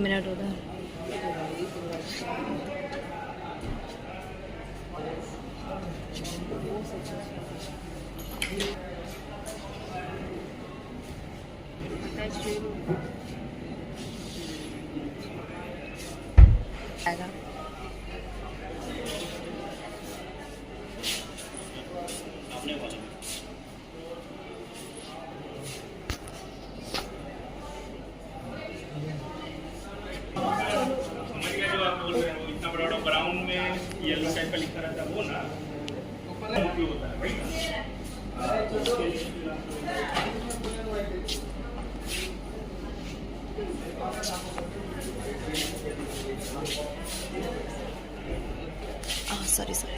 Minute उधर आएगा। Ground में येलो टाइप का लिखा रहता है वो ना होता है भाई। सॉरी सॉरी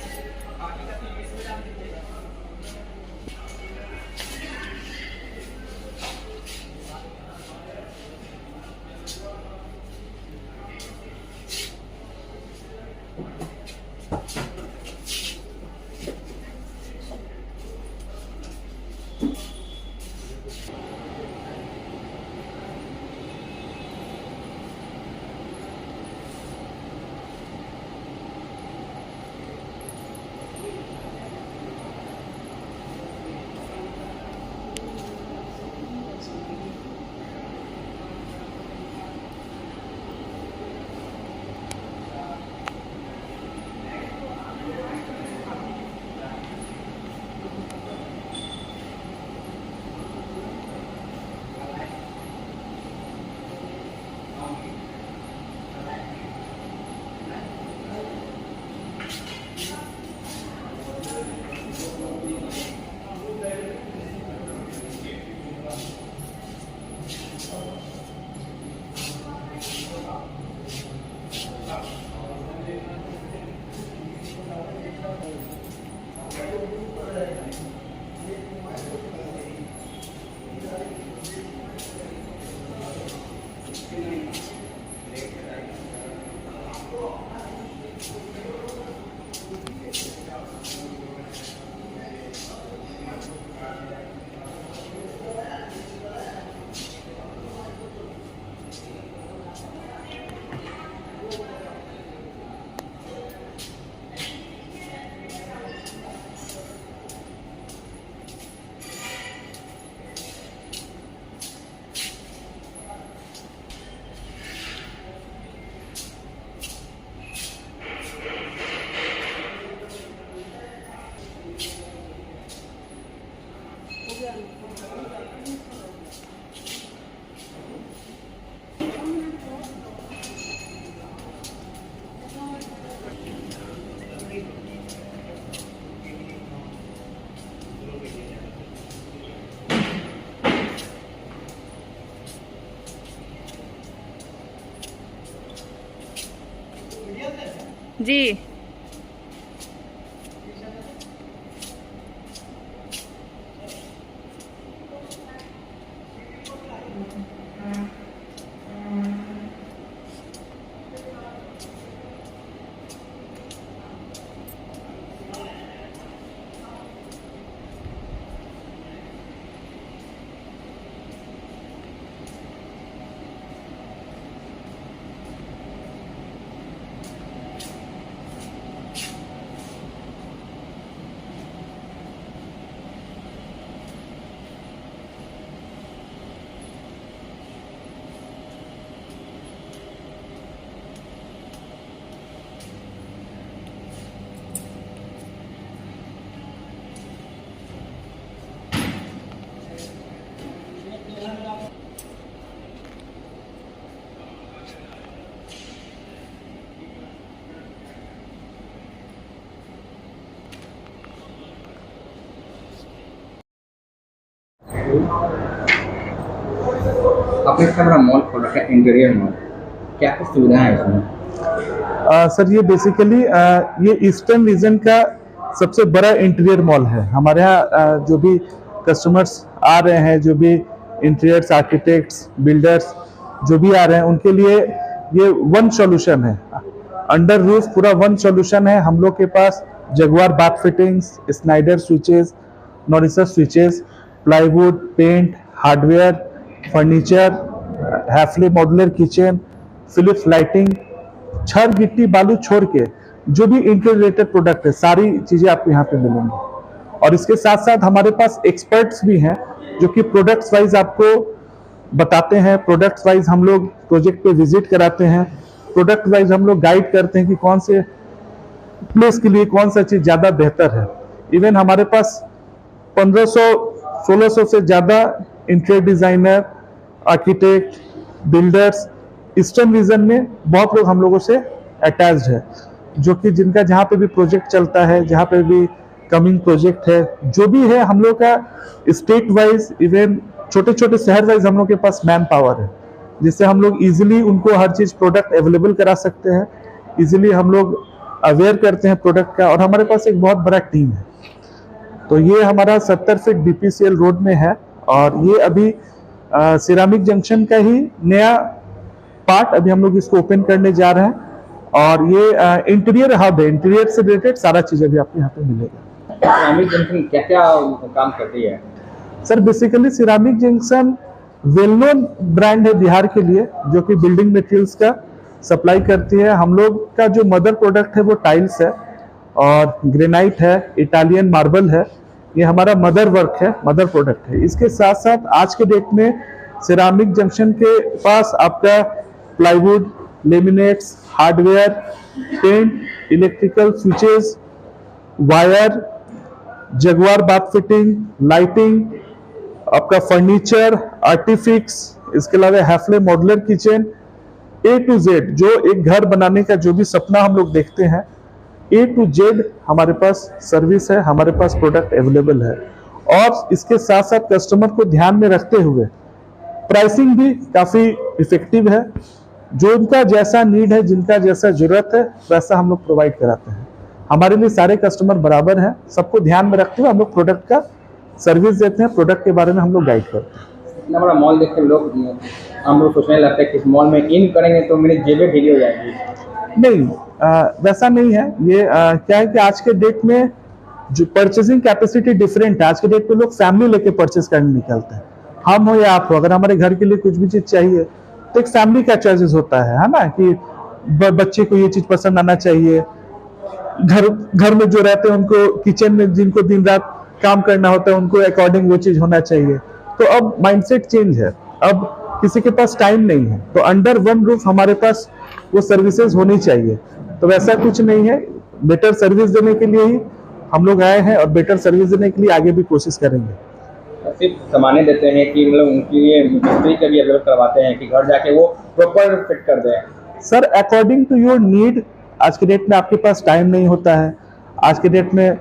जी। आपने इतना बड़ा मॉल खोल रखा है, इंटीरियर मॉल, क्या क्या सुविधाएं हैं इसमें? सर ये बेसिकली ये ईस्टर्न रीजन का सबसे बड़ा इंटीरियर मॉल है। हमारे यहाँ जो भी कस्टमर्स आ रहे हैं, जो भी इंटीरियर्स आर्किटेक्ट्स बिल्डर्स जो भी आ रहे हैं, उनके लिए ये वन सॉल्यूशन है। अंडर रूफ पूरा वन सॉल्यूशन है। हम लोग के पास Jaguar bath fittings, Schneider switches, Norisys switches, plywood, paint, hardware, furniture, Hafele modular kitchen, Philips lighting, छड़ गिट्टी बालू छोड़ के जो भी इंटीरियर रिलेटेड प्रोडक्ट है, सारी चीजें आपको यहाँ पे मिलेंगी। और इसके साथ साथ हमारे पास एक्सपर्ट्स भी हैं जो कि प्रोडक्ट्स वाइज आपको बताते हैं। प्रोडक्ट्स वाइज हम लोग प्रोजेक्ट पे विजिट कराते हैं। प्रोडक्ट वाइज हम लोग गाइड करते हैं कि कौन से प्लेस के लिए कौन सा चीज ज्यादा बेहतर है। इवन हमारे पास 1500-1600 से ज्यादा interior designer, architect, builders eastern region में बहुत लोग हम लोगों से अटैच्ड है, जो कि जिनका जहाँ पे भी प्रोजेक्ट चलता है, जहाँ पे भी कमिंग प्रोजेक्ट है, जो भी है, हम लोग का स्टेट वाइज इवन छोटे छोटे शहर वाइज हम लोग के पास मैन पावर है, जिससे हम लोग इजीली उनको हर चीज प्रोडक्ट अवेलेबल करा सकते हैं। इजीली हम लोग अवेयर करते हैं प्रोडक्ट का, और हमारे पास एक बहुत बड़ा टीम है। तो ये हमारा 70 फीट बीपीसीएल रोड में है, और ये अभी सिरामिक जंक्शन का ही नया पार्ट अभी हम लोग इसको ओपन करने जा रहे हैं। और ये इंटीरियर हब है, इंटीरियर से रिलेटेड सारा चीज अभी आपको यहाँ पे मिलेगा। सिरामिक जंक्शन क्या क्या काम करती है? Sir basically ceramic junction well known brand है बिहार के लिए, जो कि बिल्डिंग मटेरियल्स का सप्लाई करती है। हम लोग का जो मदर प्रोडक्ट है वो टाइल्स है और ग्रेनाइट है, इटालियन मार्बल है। ये हमारा मदर वर्क है, मदर प्रोडक्ट है। इसके साथ साथ आज के डेट में सिरामिक जंक्शन के पास आपका plywood, laminates, hardware, paint, electrical switches, wire, Jaguar bath fitting, lighting, आपका फर्नीचर, आर्टिफिक्स, इसके अलावा Hafele modular kitchen, A to Z जो एक घर बनाने का जो भी सपना हम लोग देखते हैं, ए टू जेड हमारे पास सर्विस है, हमारे पास प्रोडक्ट अवेलेबल है। और इसके साथ साथ कस्टमर को ध्यान में रखते हुए प्राइसिंग भी काफी इफेक्टिव है। जो उनका जैसा नीड है, जिनका जैसा जरूरत है, वैसा हम लोग प्रोवाइड कराते हैं। हमारे लिए सारे कस्टमर बराबर हैं। सबको ध्यान में रखते हुए हम लोग प्रोडक्ट का सर्विस देते हैं, प्रोडक्ट के बारे में हम लोग गाइड करते हैं। इतना बड़ा मॉल देख के हम लोग सोचने लगता है कि इस मॉल में इन करेंगे तो मेरी जेबें ढीली हो जाएगी। नहीं, वैसा नहीं है। ये क्या है कि आज के डेट में जो परचेसिंग कैपेसिटी डिफरेंट है। आज के डेट पे लोग फैमिली लेके परचेस करने निकलते हैं। हम हो या आप हो, अगर हमारे घर के लिए कुछ भी चीज चाहिए तो एक फैमिली का चॉइसेस होता है ना, कि बच्चे को ये चीज पसंद आना चाहिए। घर में जो रहते हैं उनको, किचन में जिनको दिन रात काम करना होता है, उनको अकॉर्डिंग वो चीज होना चाहिए। तो अब माइंडसेट चेंज है, अब किसी के पास टाइम नहीं है, तो अंडर वन रूफ हमारे पास वो सर्विसेज होनी चाहिए। तो वैसा कुछ नहीं है। बेटर सर्विस देने के लिए ही हम लोग आए हैं, और बेटर सर्विस देने के लिए आगे भी कोशिश करेंगे। सिर्फ सामान्य देते हैं कि मतलब उनके लिए मिस्त्री का भी अवेलेबल करवाते हैं कि घर जाके वो प्रॉपर फिट कर दें? Sir according to your need. आज के डेट में आपके पास टाइम नहीं होता है। आज के डेट में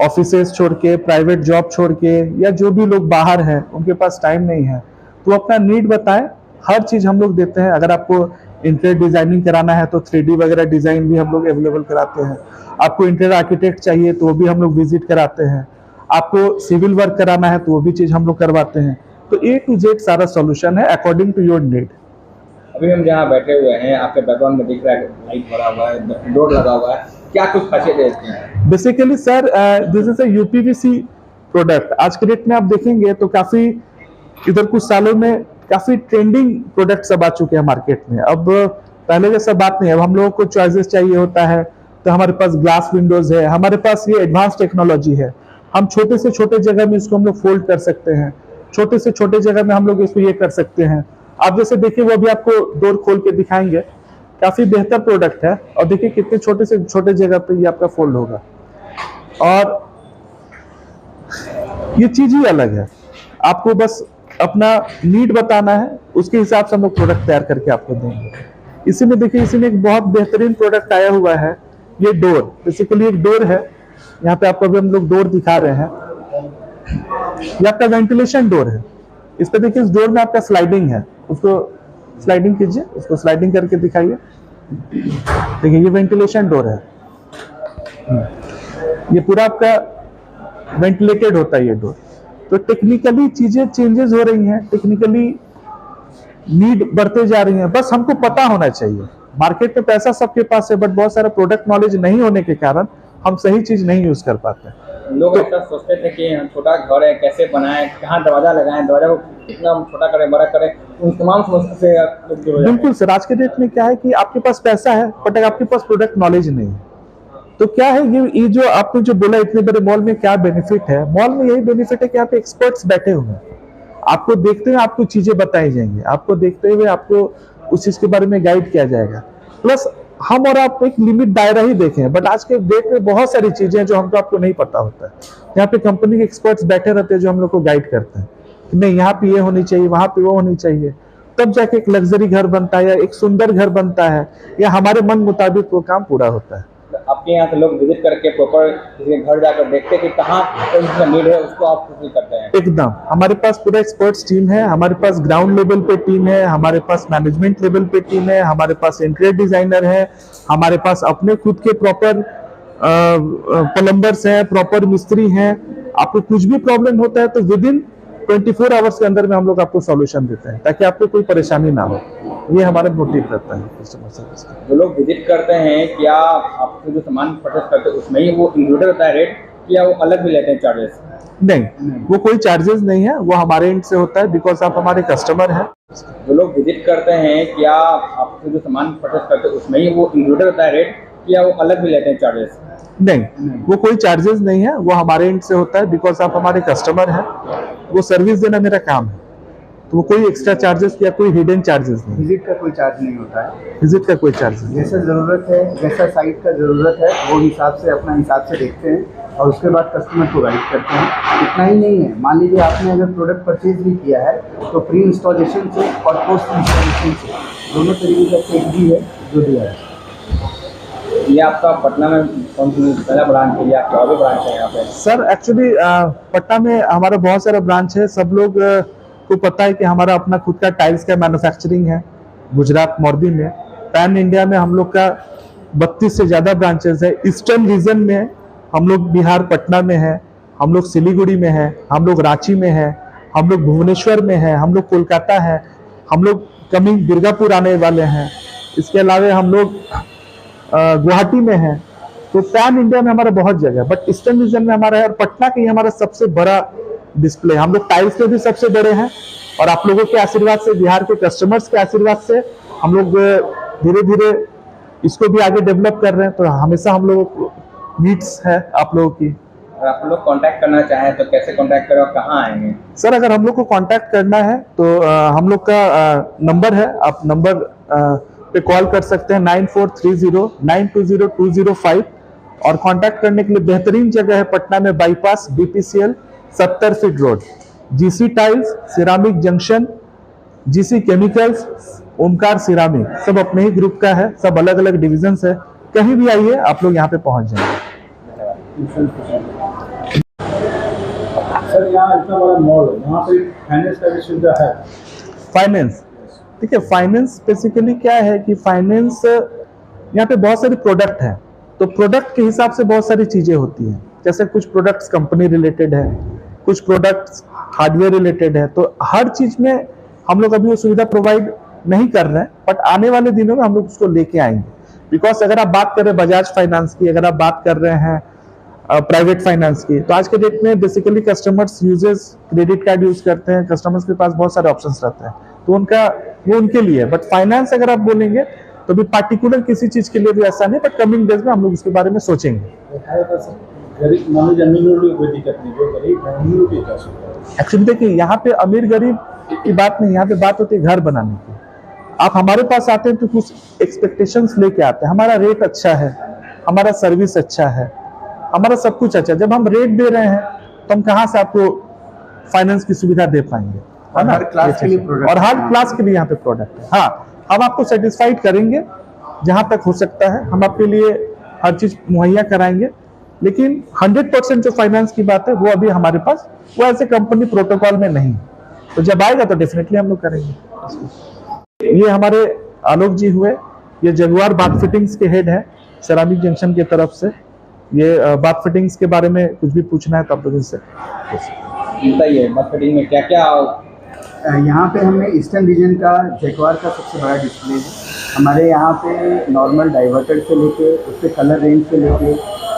ऑफिसेस छोड़ के, प्राइवेट जॉब छोड़ के, या जो भी लोग बाहर हैं उनके पास टाइम नहीं है, तो अपना नीड बताएं, हर चीज हम लोग देते हैं। अगर आपको इंटीरियर डिजाइनिंग कराना है तो 3D वगैरह डिजाइन भी हम लोग अवेलेबल कराते हैं। आपको इंटीरियर आर्किटेक्ट चाहिए तो वो भी हम लोग विजिट कराते हैं। आपको सिविल वर्क कराना है तो वो भी चीज हम लोग करवाते हैं। तो A to Z सारा सॉल्यूशन है अकॉर्डिंग टू योर नीड। अभी हम जहाँ बैठे हुए हैं आपके बैकग्राउंड में दिख रहा है लाइट भरा हुआ है, डोर लगा हुआ है, क्या कुछ खासियत है इसमें? Basically sir this is a UPVC product. आज के डेट में आप देखेंगे तो काफी इधर कुछ सालों में काफी ट्रेंडिंग प्रोडक्ट सब आ चुके हैं मार्केट में। अब पहले जैसा बात नहीं है, अब हम लोगों को चॉइसेस चाहिए होता है तो हमारे पास ग्लास विंडोज है, हमारे पास ये एडवांस टेक्नोलॉजी है। हम छोटे से छोटे जगह में इसको हम लोग फोल्ड कर सकते हैं, छोटे से छोटे जगह में हम लोग इसको ये कर सकते हैं। आप जैसे देखिए वो अभी आपको डोर खोल के दिखाएंगे, काफी बेहतर प्रोडक्ट है। और देखिए कितने छोटे से छोटे जगह पे ये आपका फोल्ड होगा और ये चीज ही अलग है। आपको बस अपना नीड बताना है, उसके हिसाब से हम लोग प्रोडक्ट तैयार करके आपको देंगे। इसी में देखिए इसी में एक बहुत बेहतरीन प्रोडक्ट आया हुआ है, ये डोर। बेसिकली एक डोर है, यहाँ पे आपको अभी हम लोग डोर दिखा रहे हैं। ये आपका वेंटिलेशन डोर है। इस पे देखिए इस डोर में आपका स्लाइडिंग है, उसको स्लाइडिंग कीजिए, उसको स्लाइडिंग करके दिखाइए। देखिए ये वेंटिलेशन डोर है, ये पूरा आपका वेंटिलेटेड होता है ये डोर। तो टेक्निकली चीजें चेंजेस हो रही हैं, टेक्निकली नीड बढ़ते जा रही हैं, बस हमको पता होना चाहिए। मार्केट में पैसा सबके पास है बट बहुत सारा प्रोडक्ट नॉलेज नहीं होने के कारण हम सही चीज नहीं यूज कर पाते। लोग ऐसा सोचते थे कि हम छोटा घर है कैसे बनाएं, कहाँ दरवाजा लगाएं, दरवाजा को कितना छोटा करें बड़ा करें, उन तमाम समस्या से आप लोग दूर हो जाएं। बिल्कुल सर, आज के डेट में क्या है कि आपके पास पैसा है बट आपके पास प्रोडक्ट नॉलेज नहीं है। तो क्या है ये जो आपने जो बोला इतने बड़े मॉल में क्या बेनिफिट है, मॉल में यही बेनिफिट है कि यहाँ पे एक्सपर्ट्स बैठे हुए हैं। आपको देखते हुए आपको चीजें बताई जाएंगी, आपको देखते हुए आपको उस चीज के बारे में गाइड किया जाएगा। प्लस हम और आप एक लिमिट दायरा ही देखें, बट आज के डेट में बहुत सारी चीजें हैं जो हमको आपको नहीं पता होता है। यहाँ पे कंपनी के एक्सपर्ट्स बैठे रहते हैं जो हम लोग को गाइड करते हैं कि नहीं यहाँ पे ये होनी चाहिए, वहां पे वो होनी चाहिए, तब जाके एक लग्जरी घर बनता है या एक सुंदर घर बनता है या हमारे मन मुताबिक वो काम पूरा होता है। आपके यहाँ से लोग विजिट करके प्रॉपर किसी घर जाकर देखते हैं कि कहाँ उनका नीड है, उसको आप फुलफिल करते हैं। एकदम, हमारे पास पूरा एक्सपर्ट्स टीम है, हमारे पास ग्राउंड लेवल पे टीम है, हमारे पास मैनेजमेंट लेवल पे टीम है, हमारे पास इंटीरियर डिजाइनर है, हमारे पास अपने खुद के प्रॉपर प्लम्बर्स हैं, प्रॉपर मिस्त्री हैं। आपको कुछ भी प्रॉब्लम होता है तो विद इन 24 आवर्स के अंदर में हम लोग आपको सॉल्यूशन देते हैं ताकि आपको कोई परेशानी ना हो। ये हमारा मोटिव रहता है कस्टमर सर्विस का। जो लोग विजिट करते हैं क्या आपको जो सामान परचेस करते हैं उसमें ही वो इंक्लूडेड होता है रेट, या वो अलग भी लेते हैं चार्जेस? नहीं, वो कोई चार्जेस नहीं है, वो हमारे एंड से होता है बिकॉज आप हमारे कस्टमर हैं। जो लोग विजिट करते हैं क्या आपको जो सामान परचेस करते हैं उसमें ही वो इंक्लूडेड होता है रेट, या वो अलग भी लेते हैं चार्जेस? नहीं, वो कोई चार्जेस नहीं है, वो हमारे एंड से होता है बिकॉज आप हमारे कस्टमर हैं। वो सर्विस देना मेरा काम है, तो वो कोई एक्स्ट्रा चार्जेस या कोई हिडन चार्जेस नहीं। विजिट का कोई चार्ज नहीं होता है। विजिट का कोई चार्ज नहीं। जैसा ज़रूरत है, जैसा साइट का ज़रूरत है वो हिसाब से अपना हिसाब से देखते हैं और उसके बाद कस्टमर को गाइड करते हैं। इतना ही नहीं है, मान लीजिए आपने अगर प्रोडक्ट परचेज भी किया है तो प्री इंस्टॉलेशन से और पोस्ट इंस्टॉलेशन से दोनों तरीके का चेक भी है जो दिया है। ये आपका पटना में कौन सी पहला ब्रांच है या और भी ब्रांच है यहाँ पे? सर एक्चुअली पटना में हमारा बहुत सारा ब्रांच है। सब लोग को पता है कि हमारा अपना खुद का टाइल्स का मैन्युफैक्चरिंग है गुजरात मोरबी में। पैन इंडिया में हम लोग का 32 से ज़्यादा ब्रांचेस है। ईस्टर्न रीजन में हम लोग बिहार पटना में है, हम लोग सिलीगुड़ी में है, हम लोग रांची में है, हम लोग भुवनेश्वर में है, हम लोग कोलकाता है, हम लोग कमिंग दुर्गापुर आने वाले हैं। इसके अलावा हम लोग गुवाहाटी में है। तो पैन इंडिया में हमारा बहुत जगह है, बट ईस्टर्न रीजन में हमारा है और पटना के ही हमारा सबसे बड़ा डिस्प्ले। हम लोग टाइल्स में भी सबसे बड़े हैं और आप लोगों के आशीर्वाद से, बिहार के कस्टमर्स के आशीर्वाद से हम लोग धीरे धीरे इसको भी आगे डेवलप कर रहे हैं। तो हमेशा हम लोगों को नीड्स है आप लोगों की। अगर आप लोग कांटेक्ट करना चाहें तो कैसे कांटेक्ट करें और कहाँ आएंगे? सर अगर हम लोग को कांटेक्ट करना है तो हम लोग का नंबर है, आप नंबर पे कॉल कर सकते हैं 9430920205। और कांटेक्ट करने के लिए बेहतरीन जगह है पटना में bypass BPCL 70 feet road, GC tiles, ceramic junction, GC chemicals, Omkar ceramic, सब अपने ही ग्रुप का है, सब अलग अलग डिविजन है। कहीं भी आइए आप लोग यहाँ पे पहुंच जाएंगे। सर यहाँ इतना बड़ा मॉल है, यहाँ पे फाइनेंस का भी सुविधा है? फाइनेंस देखिए फाइनेंस बेसिकली क्या है कि फाइनेंस यहाँ पे बहुत सारे प्रोडक्ट हैं, तो प्रोडक्ट के हिसाब से बहुत सारी चीजें होती हैं। जैसे कुछ प्रोडक्ट्स कंपनी रिलेटेड है, कुछ प्रोडक्ट्स हार्डवेयर रिलेटेड है, तो हर चीज में हम लोग अभी वो सुविधा प्रोवाइड नहीं कर रहे हैं, बट आने वाले दिनों में हम लोग उसको लेके आएंगे। बिकॉज अगर आप बात कर रहे हैं बजाज फाइनेंस की, अगर आप बात कर रहे हैं प्राइवेट फाइनेंस की, तो आज के डेट में basically customers uses credit card use करते हैं, कस्टमर्स के पास बहुत सारे ऑप्शंस रहते हैं, तो उनका वो उनके लिए। बट फाइनेंस अगर आप बोलेंगे तो भी पार्टिकुलर किसी चीज के लिए भी ऐसा नहीं, बट कमिंग डेज में हम लोग उसके बारे में सोचेंगे। गरीब मान लीजिए अमीर लोगों को कोई दिक्कत नहीं, जो गरीब है उन लोगों की क्या सुविधा? एक्चुअली देखिए यहाँ पे अमीर गरीब की बात नहीं, यहाँ पे बात होती है घर बनाने की। आप हमारे पास आते हैं तो कुछ एक्सपेक्टेशंस लेके आते हैं, हमारा रेट अच्छा है, हमारा सर्विस अच्छा है, हमारा सब कुछ अच्छा है। जब हम रेट दे रहे हैं तो हम कहाँ से आपको फाइनेंस की सुविधा दे पाएंगे, है ना? हर क्लास के लिए प्रोडक्ट, और हर क्लास के लिए यहाँ पे प्रोडक्ट है। हाँ, हम आपको सेटिस्फाइड करेंगे जहां तक हो सकता है, हम आपके लिए हर चीज मुहैया कराएंगे, लेकिन 100% जो फाइनेंस की बात है वो अभी हमारे पास वो ऐसे कंपनी प्रोटोकॉल में नहीं, तो जब आएगा तो डेफिनेटली हम लोग करेंगे। ये हमारे आलोक जी हुए, ये जगुआर बाथ फिटिंग्स के हेड है सेरामिक जंक्शन की तरफ से। ये बाथ फिटिंग्स के बारे में कुछ भी पूछना है तो आप लोग इससे बताइए, बाथ फिटिंग में क्या क्या? यहाँ पे हमने ईस्टर्न रीजन का जैगवार का सबसे बड़ा डिस्प्ले है। हमारे यहाँ पे नॉर्मल डाइवर्टर से लेके उसके कलर रेंज से लेके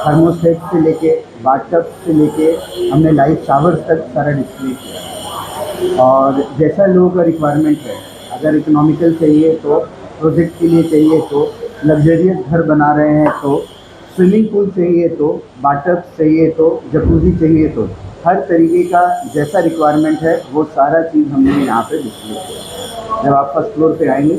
थर्मोस्टेट से लेके बाथटब से लेके हमने लाइव शावर्स तक सारा डिस्प्ले किया। और जैसा लोगों का रिक्वायरमेंट है, अगर इकोनॉमिकल चाहिए तो, प्रोजेक्ट के लिए चाहिए तो, लग्जरियस घर बना रहे हैं तो, स्विमिंग पूल चाहिए तो, बाथटब चाहिए तो, जकूज़ी चाहिए तो, हर तरीके का जैसा रिक्वायरमेंट है वो सारा चीज़ हमने यहाँ पे डिस्प्ले किया। जब आप फर्स्ट फ्लोर पे आएंगे